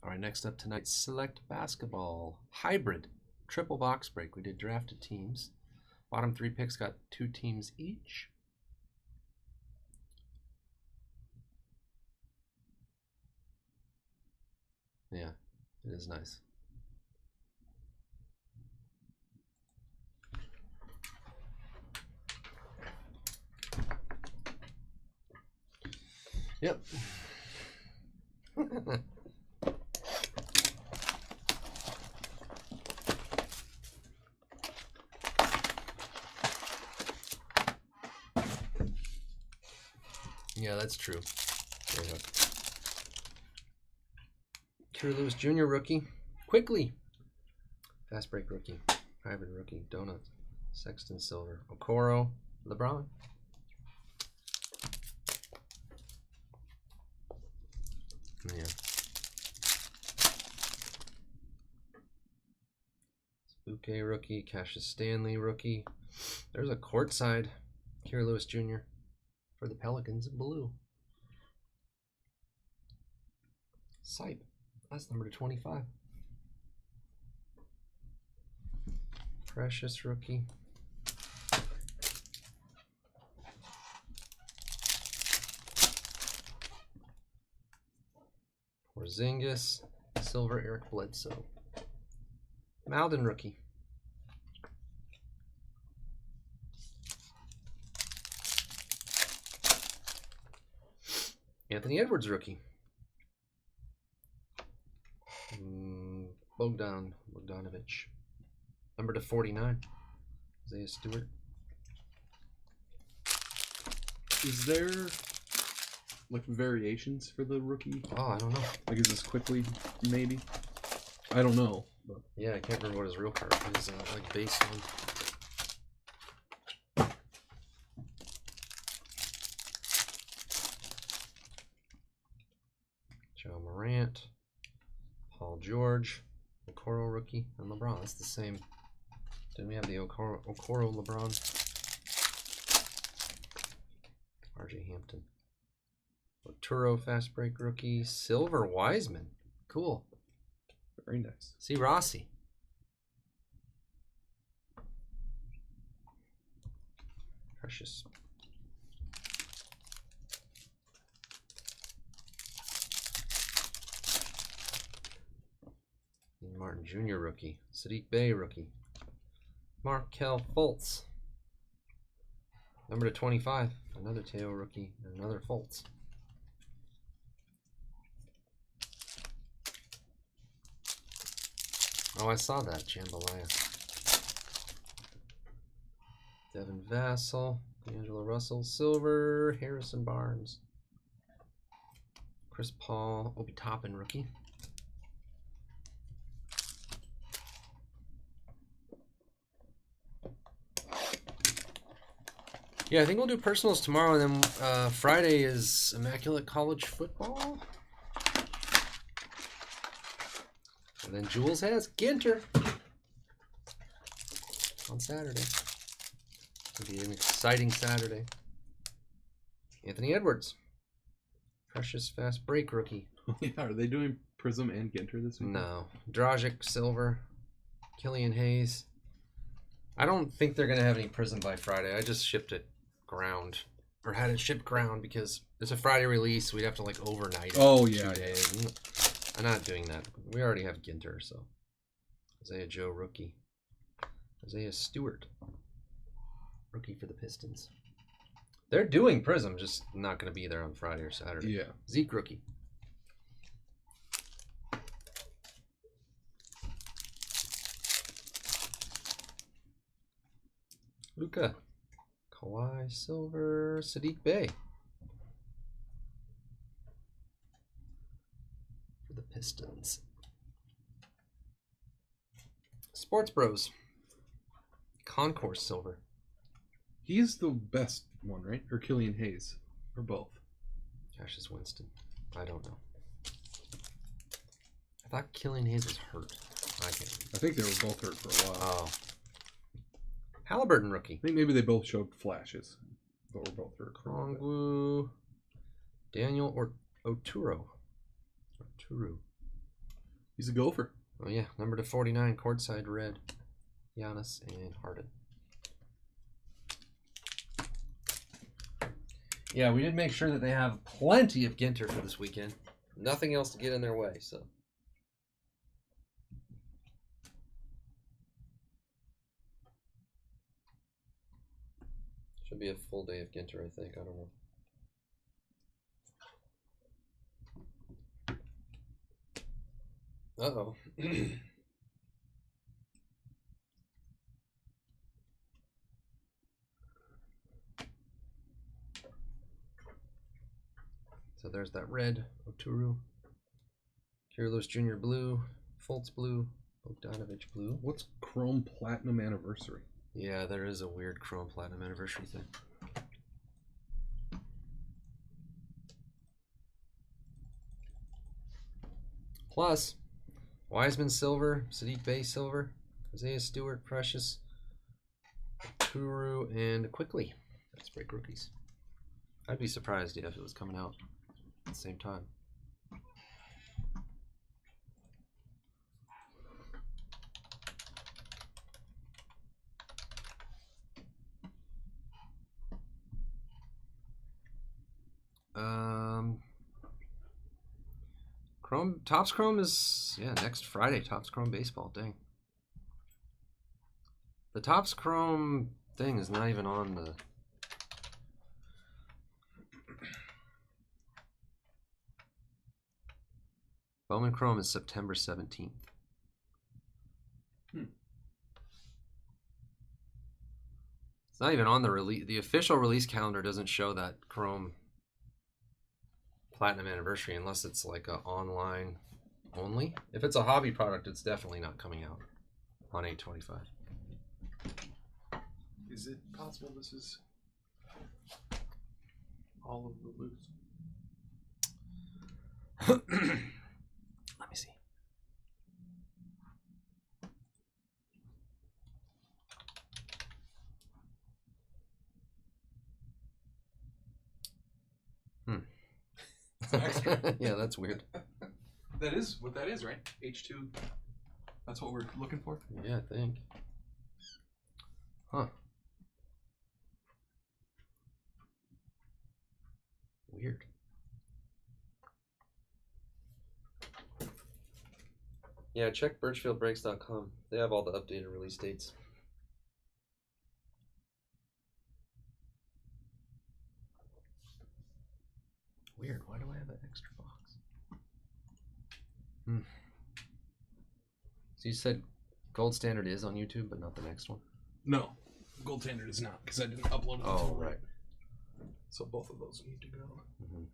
All right, next up tonight, Select Basketball Hybrid Triple Box Break. We did drafted teams. Bottom 3 picks got 2 teams each. Yeah, it is nice. Yep. Yeah, that's true. Kerr Lewis Jr. rookie. Quickly. Fast break rookie. Hybrid rookie. Donuts. Sexton Silver. Okoro. LeBron. Yeah. Bouquet rookie. Cassius Stanley rookie. There's a courtside Kerr Lewis Jr. for the Pelicans in blue. Sipe. That's number 25. Precious rookie. Porzingis. Silver Eric Bledsoe. Malden rookie. Anthony Edwards rookie. Bogdanovich. Number to 49. Isaiah Stewart. Is there like variations for the rookie? Oh, I don't know. Like, is this quickly maybe? I don't know. But. Yeah, I can't remember what his real card is. Like base one. Joe Morant. Paul George. Okoro rookie. And LeBron. That's the same. Didn't we have the Okoro LeBron? RJ Hampton. Oturo fast break rookie. Silver Wiseman. Cool. Very nice. See Rossi. Precious. Martin Jr. rookie. Sadiq Bey rookie. Markel Fultz. Number to 25. Another Teo rookie. And another Fultz. Oh, I saw that. Jambalaya. Devin Vassell. D'Angelo Russell. Silver. Harrison Barnes. Chris Paul. Obi Toppin rookie. Yeah, I think we'll do personals tomorrow, and then Friday is Immaculate College Football. And then Jules has Ginter on Saturday. It'll be an exciting Saturday. Anthony Edwards. Precious fast break rookie. Yeah, are they doing Prism and Ginter this week? No. Dragic, Silver. Killian Hayes. I don't think they're going to have any Prism by Friday. I just shipped it ground. Or had it shipped ground because it's a Friday release. We'd have to like overnight it. Oh, yeah. 2 days. I'm not doing that. We already have Ginter, so. Isaiah Joe, rookie. Isaiah Stewart. Rookie for the Pistons. They're doing Prism, just not going to be there on Friday or Saturday. Yeah. Zeke, rookie. Luka. Kawhi, Silver. Sadiq Bey. For the Pistons. Sports Bros. Concourse, Silver. He's the best one, right? Or Killian Hayes? Or both? Cassius Winston. I don't know. I thought Killian Hayes was hurt. I think they were both hurt for a while. Oh. Halliburton rookie. I think maybe they both showed flashes, but were both hurt. Kongwu. Daniel or Oturu. He's a gopher. Oh yeah, number to 49, courtside red. Giannis and Harden. Yeah, we did make sure that they have plenty of Ginter for this weekend. Nothing else to get in their way, so. Should be a full day of Ginter, I think. I don't know. Uh-oh. So there's that red, Oturu, Kirilos Jr. blue, Fultz blue, Bogdanovich blue. What's Chrome Platinum Anniversary? Yeah, there is a weird Chrome Platinum Anniversary thing. Plus, Wiseman silver, Sadiq Bey silver, Isaiah Stewart precious, Oturu, and Quickly. That's break rookies. I'd be surprised if it was coming out at the same time. Chrome Topps Chrome is next Friday. Topps Chrome baseball. Dang. The Topps Chrome thing is not even on the. Bowman Chrome is September 17th. It's not even on the release. The official release calendar doesn't show that Chrome Platinum Anniversary unless it's like a online only. If it's a hobby product, it's definitely not coming out on 8/25. Is it possible this is all of the blues? Let me see. Yeah, that's weird. That is what that is, right? H2. That's what we're looking for? Yeah, I think. Huh. Weird. Yeah, check birchfieldbreaks.com. They have all the updated release dates. Weird. Why do I have an extra box? So you said Gold Standard is on YouTube, but not the next one? No. Gold Standard is not, because I didn't upload it. Oh, right. So both of those need to go. Mm-hmm.